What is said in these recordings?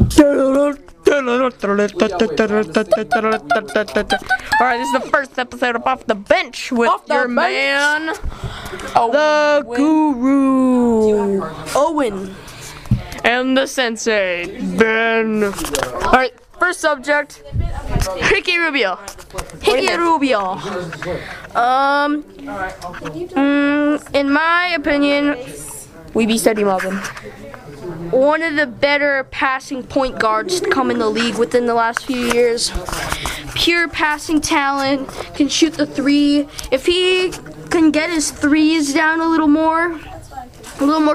Alright, this is the first episode of Off the Bench with your man, the Guru, Owen, and the Sensei, Ben. Alright, first subject, Ricky Rubio. Ricky Rubio. In my opinion, We be steady mobbing. one of the better passing point guards to come in the league within the last few years. Pure passing talent, can shoot the three. If he can get his threes down a little more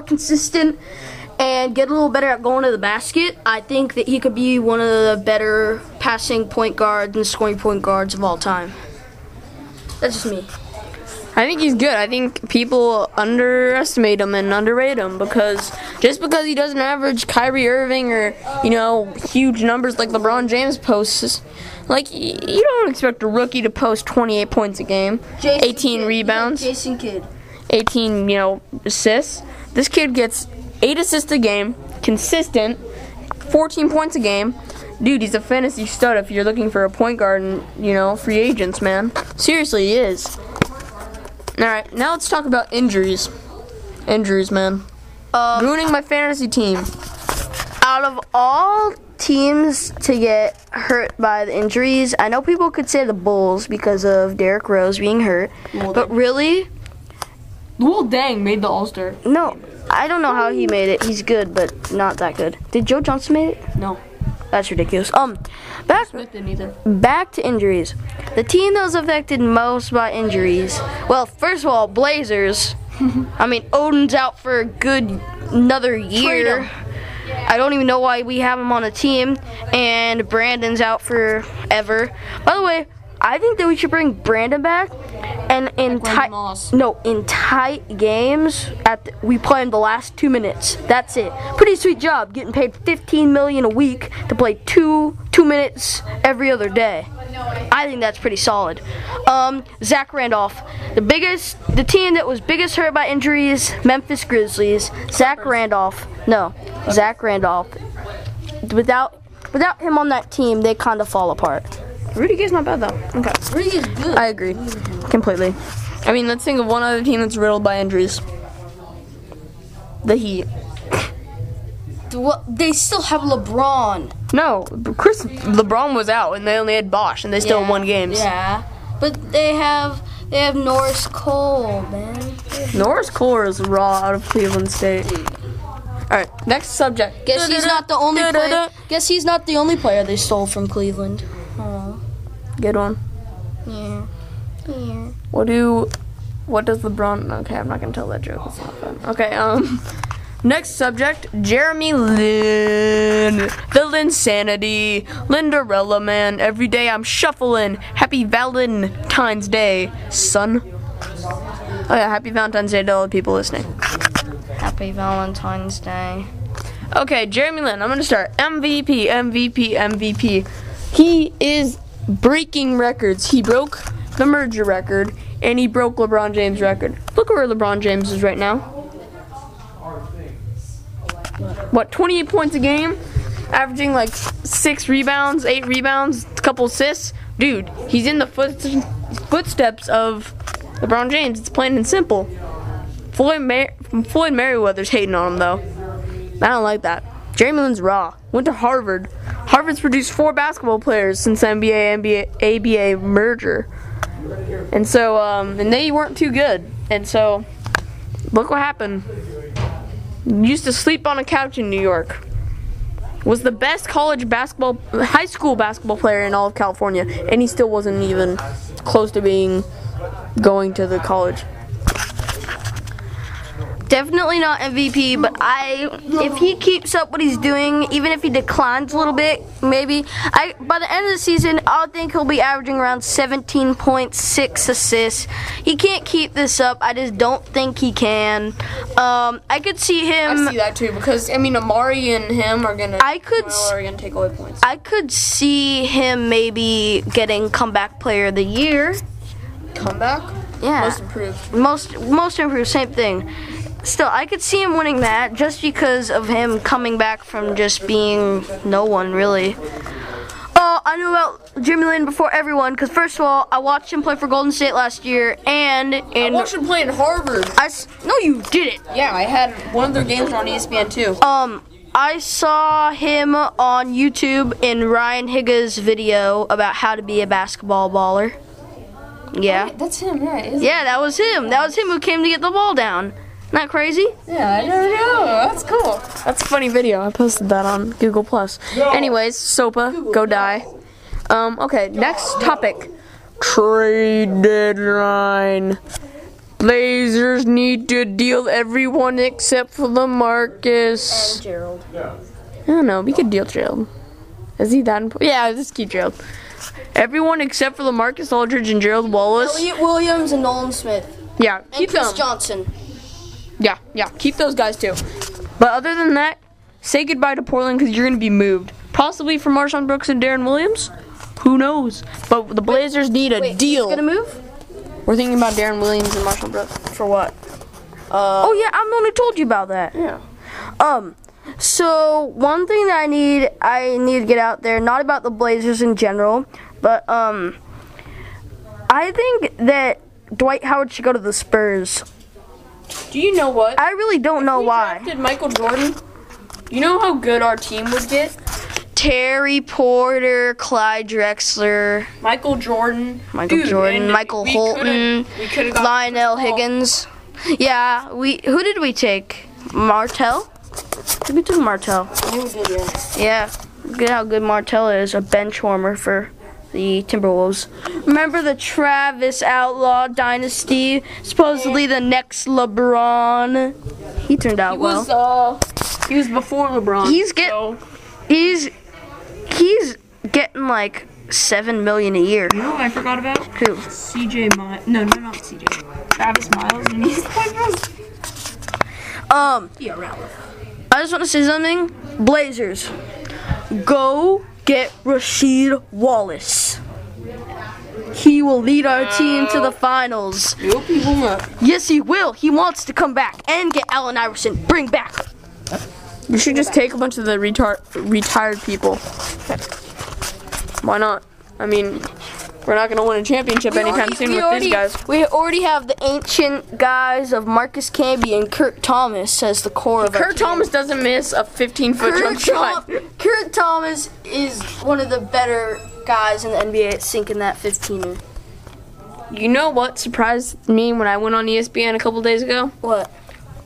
consistent, and get a little better at going to the basket, I think that he could be one of the better passing point guards and scoring point guards of all time. That's just me. I think he's good. I think people underestimate him and underrate him because just because he doesn't average Kyrie Irving or, huge numbers like LeBron James posts, like, you don't expect a rookie to post 28 points a game, 18 rebounds, Jason Kidd. 18, assists. This kid gets 8 assists a game, consistent, 14 points a game. Dude, he's a fantasy stud if you're looking for a point guard and, free agents, man. Seriously, he is. Alright, now let's talk about injuries. Injuries, man. Ruining my fantasy team. Out of all teams to get hurt by the injuries, I know people could say the Bulls because of Derrick Rose being hurt, but really, Lil Dang made the All-Star. no. I don't know how he made it. He's good, but not that good. Did Joe Johnson make it? No. That's ridiculous. Smith didn't either. Back to injuries. The team that was affected most by injuries. Well, first of all, Blazers. Odin's out for a good another year. Trade I don't even know why we have him on the team. And Brandon's out forever. By the way, I think that we should bring Brandon back. And in tight games, we play in the last 2 minutes. That's it. Pretty sweet job, getting paid $15 million a week to play two minutes every other day. I think that's pretty solid. Zach Randolph, the team that was biggest hurt by injuries, Memphis Grizzlies. Zach Randolph. Without him on that team, they kind of fall apart. Rudy Gay's not bad, though. Okay. Rudy is good. I agree. Completely. Let's think of one other team that's riddled by injuries. The Heat. Well, they still have LeBron. No, LeBron was out, and they only had Bosh, and they still won games. Yeah, but they have Norris Cole, man. Norris Cole is raw out of Cleveland State. Alright, next subject. Guess he's not the only player. Guess he's not the only player they stole from Cleveland. Oh. Good one. Yeah. What does LeBron... Okay, I'm not going to tell that joke. It's not fun. Okay, next subject, Jeremy Lin. The Linsanity. Linderella, man. Every day I'm shuffling. Happy Valentine's Day, son. Oh yeah, happy Valentine's Day to all the people listening. Happy Valentine's Day. Okay, Jeremy Lin, I'm going to start. MVP. He is breaking records. He broke the merger record, and he broke LeBron James' record. Look where LeBron James is right now. 28 points a game? Averaging like 6 rebounds, 8 rebounds, a couple assists. Dude, he's in the footsteps of LeBron James. It's plain and simple. Floyd Merriweather's hating on him, though. I don't like that. Jeremy Lin's raw. Went to Harvard. Harvard's produced 4 basketball players since the NBA-ABA merger. And so, and they weren't too good. And so, look what happened. Used to sleep on a couch in New York. Was the best high school basketball player in all of California. And he still wasn't even close to going to the college. Definitely not MVP, but if he keeps up what he's doing, even if he declines a little bit, maybe by the end of the season, I think he'll be averaging around 17.6 assists. He can't keep this up. I just don't think he can. I could see him. I see that too because Amari and him are gonna take away points. I could see him maybe getting comeback player of the year. Comeback? Yeah. Most improved. Most improved. Same thing. still, I could see him winning that just because of him coming back from just being no one, really. Oh, I knew about Jimmy Lane before everyone because, first of all, I watched him play for Golden State last year, and I watched him play in Harvard. No, you didn't. Yeah, I had one of their games on ESPN too. I saw him on YouTube in Ryan Higa's video about how to be a basketball baller. Yeah. Right, that's him, right? Yeah, that was him. That was him who came to get the ball down. Not crazy? Yeah, I never know. That's cool. That's a funny video. I posted that on Google+. Anyways, Sopa, go die. Okay, next topic. Trade deadline. Blazers need to deal everyone except for LaMarcus. And Gerald. I don't know. We could deal Gerald. Is he that important? Yeah, just keep Gerald. Everyone except for LaMarcus Aldridge and Gerald Wallace. Elliot Williams and Nolan Smith. Yeah, And keep Chris them. Johnson. Yeah, keep those guys too. But other than that, say goodbye to Portland because you're going to be moved. Possibly for Marshawn Brooks and Darren Williams. Who knows? But the Blazers need a deal. Who's gonna move? We're thinking about Darren Williams and Marshawn Brooks. For what? Oh yeah, I'm the one who told you about that. Yeah. So one thing that I need to get out there, not about the Blazers in general, but I think that Dwight Howard should go to the Spurs. Do you know what? I really don't know why. Drafted Michael Jordan. You know how good our team would get? Terry Porter, Clyde Drexler, Michael Jordan, and Michael Holton, Lionel Higgins. Yeah, who did we take? Martell? We took Martell. Yeah, look at how good Martell is, a bench warmer for the Timberwolves. Remember the Travis Outlaw dynasty? Supposedly the next LeBron. He turned out well. He was before LeBron. He's getting like $7 million a year. You know what I forgot about? Who? CJ Miles. No, not CJ. Travis Miles. And he's I just want to say something. Blazers, go get Rasheed Wallace. He will lead our team to the finals. Nope, he will not. Yes, he will. He wants to come back and get Allen Iverson. Bring back. You should just take a bunch of the retired people. Why not? I mean, we're not going to win a championship anytime soon with these guys. We already have the ancient guys of Marcus Camby and Kurt Thomas as the core of our team. Kurt Thomas doesn't miss a 15-foot jump shot. Kurt Thomas is one of the better guys in the NBA at sinking that 15er. You know what surprised me when I went on ESPN a couple days ago? What?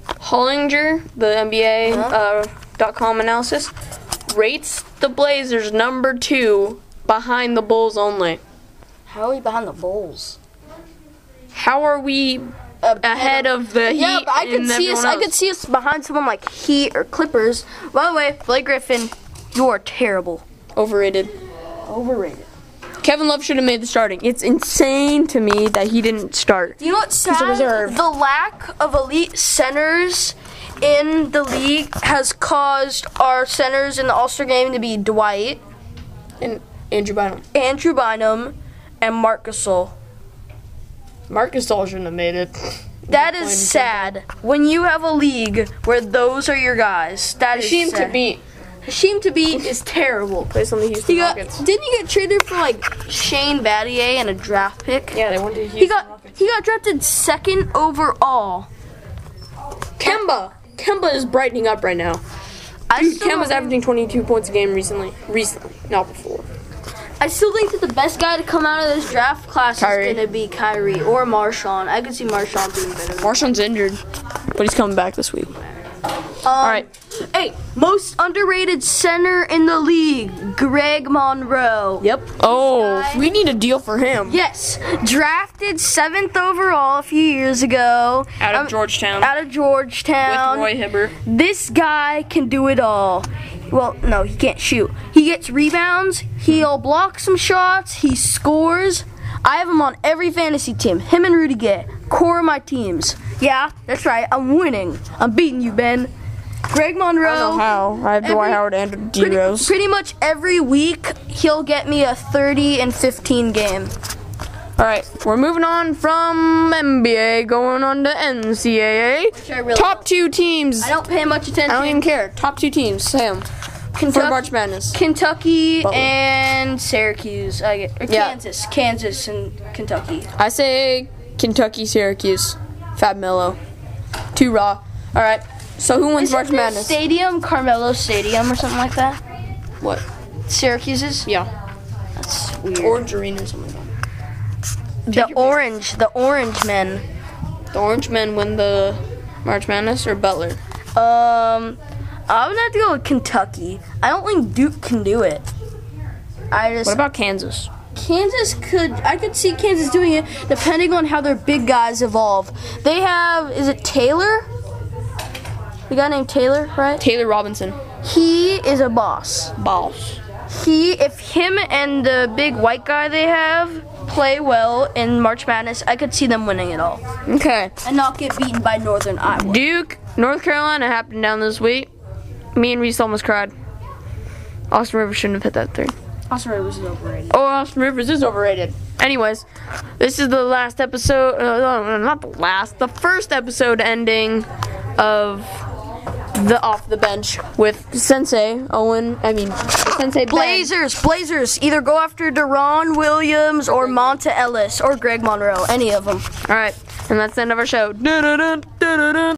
Hollinger, the NBA.com analysis, rates the Blazers number 2 behind the Bulls only. How are we behind the Bulls? How are we ahead of the Heat? Yeah, but I could see us behind someone like Heat or Clippers. By the way, Blake Griffin, you are terrible. Overrated. Kevin Love should have made the starting. It's insane to me that he didn't start. You know what's sad? The lack of elite centers in the league has caused our centers in the All-Star game to be Dwight And Andrew Bynum, and Marc Gasol. Marc Gasol shouldn't have made it. That is sad. When you have a league where those are your guys, that is sad. Hasheem Thabeet is terrible. Plays on the Houston Rockets. Didn't he get traded for like Shane Battier and a draft pick? Yeah, they went to Houston Rockets. He got drafted 2nd overall. Kemba is brightening up right now. Kemba's averaging 22 points a game recently, not before. I still think that the best guy to come out of this draft class is going to be Kyrie or Marshawn. I could see Marshawn being better. Marshawn's injured, but he's coming back this week. All right. Hey, most underrated center in the league, Greg Monroe. Yep. Oh, we need a deal for him. Yes. Drafted 7th overall a few years ago. Out of Georgetown. With Roy Hibbert. This guy can do it all. Well, no, he can't shoot. He gets rebounds. He'll block some shots. He scores. I have him on every fantasy team. Him and Rudy Gay. Core of my teams. Yeah, that's right. I'm winning. I'm beating you, Ben. Greg Monroe. I don't know how. I have Dwight Howard and D-Rose. Pretty much every week, he'll get me a 30 and 15 game. All right, we're moving on from NBA, going on to NCAA. Which I really Top 2 teams. I don't pay much attention. I don't even care. Top 2 teams. Say them. For March Madness. Kentucky Butler. and Syracuse. Yeah. Kansas and Kentucky. I say Kentucky, Syracuse. Fab Melo. Too raw. All right. So who wins March Madness? Stadium, Carmelo Stadium or something like that. What? Syracuse's? Yeah. That's weird. Orange Arena or something like The orange men. that. The Orange Men win the March Madness or Butler? I'm gonna have to go with Kentucky. I don't think Duke can do it. What about Kansas? I could see Kansas doing it depending on how their big guys evolve. They have, is it Taylor? The guy named Taylor, right? Taylor Robinson. He is a boss. Boss. If him and the big white guy they have play well in March Madness, I could see them winning it all. Okay. And not get beaten by Northern Iowa. Duke, North Carolina happened down this week. Me and Reese almost cried. Austin Rivers shouldn't have hit that third. Austin Rivers is overrated. Oh, Austin Rivers is overrated. Anyways, this is the last episode. Not the last. The first episode ending of the Off the Bench with Sensei Owen. Sensei Ben. Blazers. Either go after Deron Williams or Monta Ellis or Greg Monroe. Any of them. All right, and that's the end of our show.